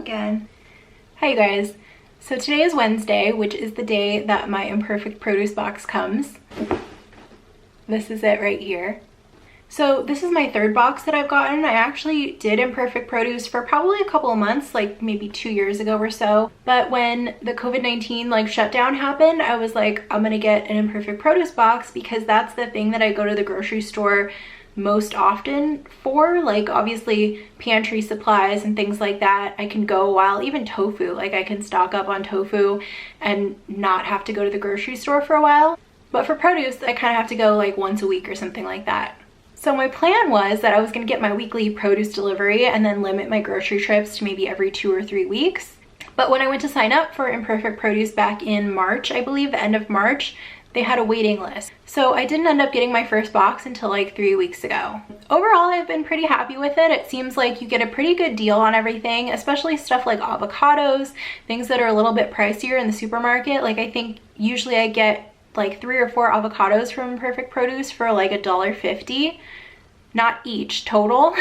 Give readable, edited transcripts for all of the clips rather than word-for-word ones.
again. Hi you guys. So today is Wednesday, which is the day that my imperfect produce box comes. This is it right here. So this is my third box that I've gotten. I actually did imperfect produce for probably a couple of months, like maybe 2 years ago or so. But when the COVID-19 shutdown happened, I was like, I'm gonna get an imperfect produce box because that's the thing that I go to the grocery store most often for. Like obviously pantry supplies and things like that, I can go a while. Even tofu, like I can stock up on tofu and not have to go to the grocery store for a while. But for produce, I kind of have to go like once a week or something like that. So my plan was that I was going to get my weekly produce delivery and then limit my grocery trips to maybe every 2 or 3 weeks. But when I went to sign up for imperfect produce back in March, I believe the end of March, they had a waiting list. So I didn't end up getting my first box until like 3 weeks ago. Overall, I've been pretty happy with it. It seems like you get a pretty good deal on everything, especially stuff like avocados, things that are a little bit pricier in the supermarket. Like I think usually I get like 3 or 4 avocados from imperfect produce for like $1.50, not each, total.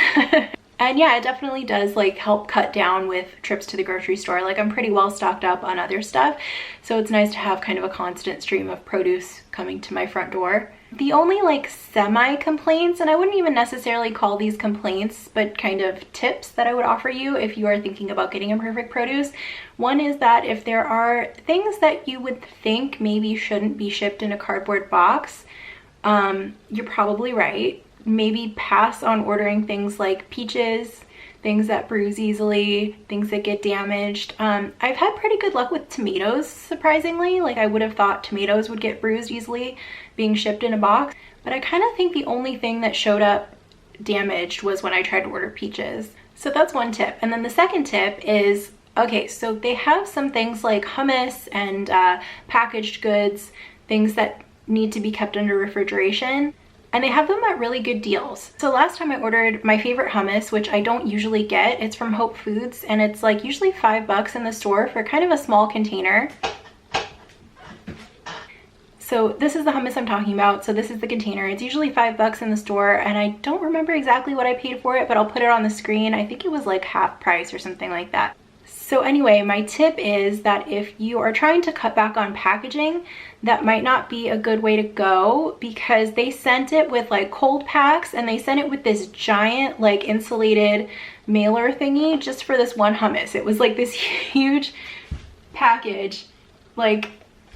And yeah, it definitely does like help cut down with trips to the grocery store. Like I'm pretty well stocked up on other stuff, so it's nice to have kind of a constant stream of produce coming to my front door. The only like semi complaints, and I wouldn't even necessarily call these complaints, but kind of tips that I would offer you if you are thinking about getting imperfect produce. One is that if there are things that you would think maybe shouldn't be shipped in a cardboard box, you're probably right. Maybe pass on ordering things like peaches, things that bruise easily, things that get damaged. I've had pretty good luck with tomatoes, surprisingly. Like I would have thought tomatoes would get bruised easily being shipped in a box, but I kind of think the only thing that showed up damaged was when I tried to order peaches. So that's one tip. And then the second tip is, okay, so they have some things like hummus and packaged goods, things that need to be kept under refrigeration. And they have them at really good deals. So last time I ordered my favorite hummus, which I don't usually get, it's from Hope Foods, and it's like usually $5 in the store for kind of a small container. So this is the hummus I'm talking about. So this is the container. It's usually $5 in the store, and I don't remember exactly what I paid for it, but I'll put it on the screen. I think it was like half price or something like that. So anyway, my tip is that if you are trying to cut back on packaging, that might not be a good way to go, because they sent it with like cold packs, and they sent it with this giant like insulated mailer thingy just for this one hummus. It was like this huge package like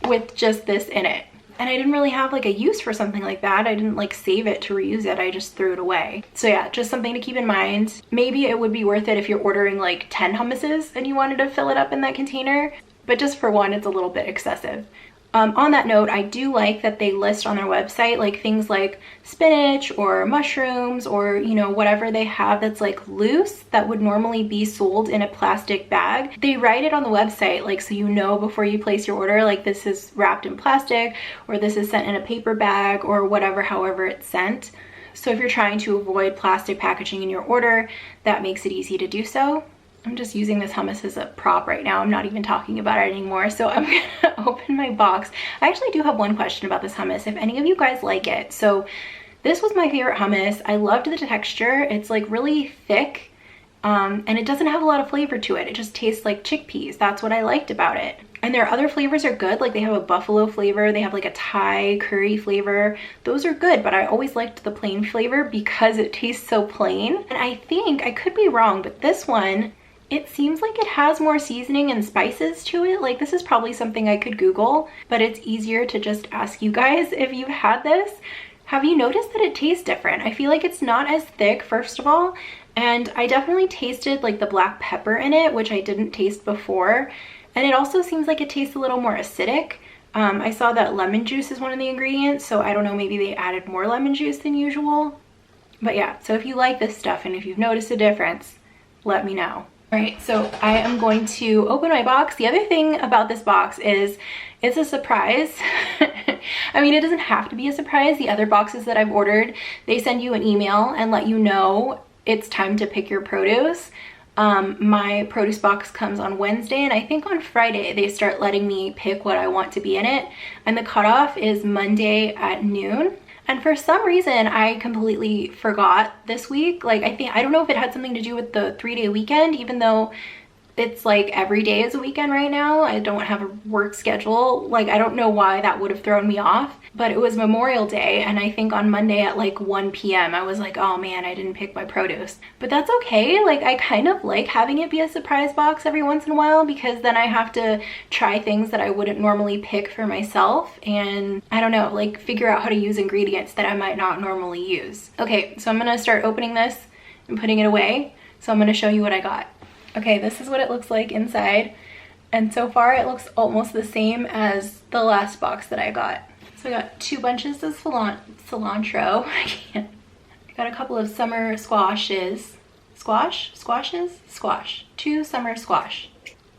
with just this in it. And I didn't really have like a use for something like that. I didn't like save it to reuse it. I just threw it away. So yeah, just something to keep in mind. Maybe it would be worth it if you're ordering like 10 hummuses and you wanted to fill it up in that container, but just for one, it's a little bit excessive. On that note, I do like that they list on their website like things like spinach or mushrooms or, you know, whatever they have that's like loose that would normally be sold in a plastic bag. They write it on the website, like, so you know before you place your order, like this is wrapped in plastic or this is sent in a paper bag or whatever, however it's sent. So if you're trying to avoid plastic packaging in your order, that makes it easy to do so. I'm just using this hummus as a prop right now. I'm not even talking about it anymore. So I'm gonna open my box. I actually do have one question about this hummus, if any of you guys like it. So this was my favorite hummus. I loved the texture. It's like really thick, and it doesn't have a lot of flavor to it. It just tastes like chickpeas. That's what I liked about it. And their other flavors are good. Like they have a buffalo flavor, they have like a Thai curry flavor. Those are good, but I always liked the plain flavor because it tastes so plain. And I think, I could be wrong, but this one, it seems like it has more seasoning and spices to it. Like this is probably something I could Google, but it's easier to just ask you guys if you've had this. Have you noticed that it tastes different? I feel like it's not as thick, first of all, and I definitely tasted like the black pepper in it, which I didn't taste before. And it also seems like it tastes a little more acidic. I saw that lemon juice is one of the ingredients, so I don't know, maybe they added more lemon juice than usual. But yeah, so if you like this stuff and if you've noticed a difference, let me know. All right, so I am going to open my box. The other thing about this box is it's a surprise. I mean, it doesn't have to be a surprise. The other boxes that I've ordered, they send you an email and let you know it's time to pick your produce. My produce box comes on Wednesday, and I think on Friday they start letting me pick what I want to be in it. And the cutoff is Monday at noon. And for some reason, I completely forgot this week. Like, I don't know if it had something to do with the 3-day weekend, even though it's like every day is a weekend right now. I don't have a work schedule. Like, I don't know why that would have thrown me off, but it was Memorial Day, and I think on Monday at like 1 p.m. I was like, oh man, I didn't pick my produce. But that's okay. Like, I kind of like having it be a surprise box every once in a while, because then I have to try things that I wouldn't normally pick for myself, and I don't know, like figure out how to use ingredients that I might not normally use. Okay, so I'm gonna start opening this and putting it away. So I'm gonna show you what I got. Okay, this is what it looks like inside. And so far it looks almost the same as the last box that I got. So I got 2 bunches of cilantro. I got a couple of summer squashes. Squash. 2 summer squash.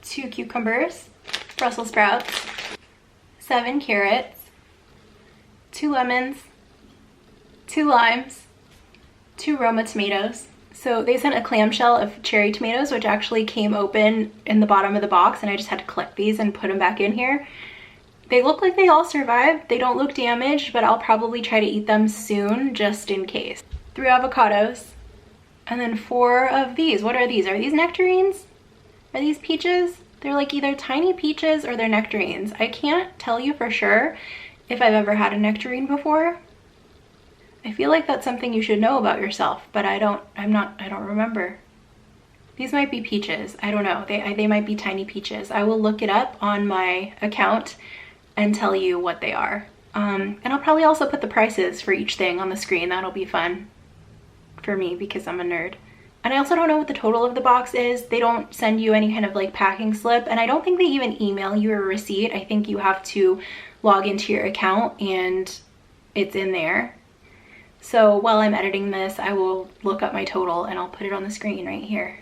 2 cucumbers, Brussels sprouts, 7 carrots, 2 lemons, 2 limes, 2 Roma tomatoes. So they sent a clamshell of cherry tomatoes, which actually came open in the bottom of the box, and I just had to collect these and put them back in here. They look like they all survived. They don't look damaged, but I'll probably try to eat them soon just in case. 3 avocados, and then 4 of these. What are these? Are these nectarines? Are these peaches? They're like either tiny peaches or they're nectarines. I can't tell you for sure if I've ever had a nectarine before. I feel like that's something you should know about yourself, but I don't remember. These might be peaches. I don't know. They might be tiny peaches. I will look it up on my account and tell you what they are. And I'll probably also put the prices for each thing on the screen. That'll be fun for me because I'm a nerd. And I also don't know what the total of the box is. They don't send you any kind of like packing slip, and I don't think they even email you a receipt. I think you have to log into your account and it's in there. So while I'm editing this, I will look up my total and I'll put it on the screen right here.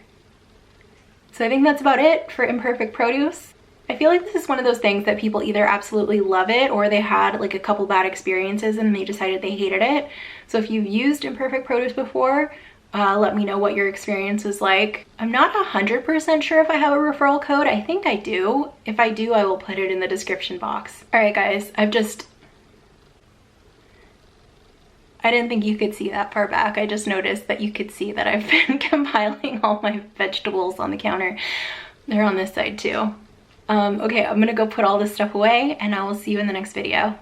So I think that's about it for imperfect produce. I feel like this is one of those things that people either absolutely love it or they had like a couple bad experiences and they decided they hated it. So if you've used imperfect produce before, let me know what your experience was like. I'm not 100% sure if I have a referral code. I think I do. If I do, I will put it in the description box. All right, guys, I didn't think you could see that far back. I just noticed that you could see that I've been compiling all my vegetables on the counter. They're on this side too. Okay, I'm gonna go put all this stuff away and I will see you in the next video.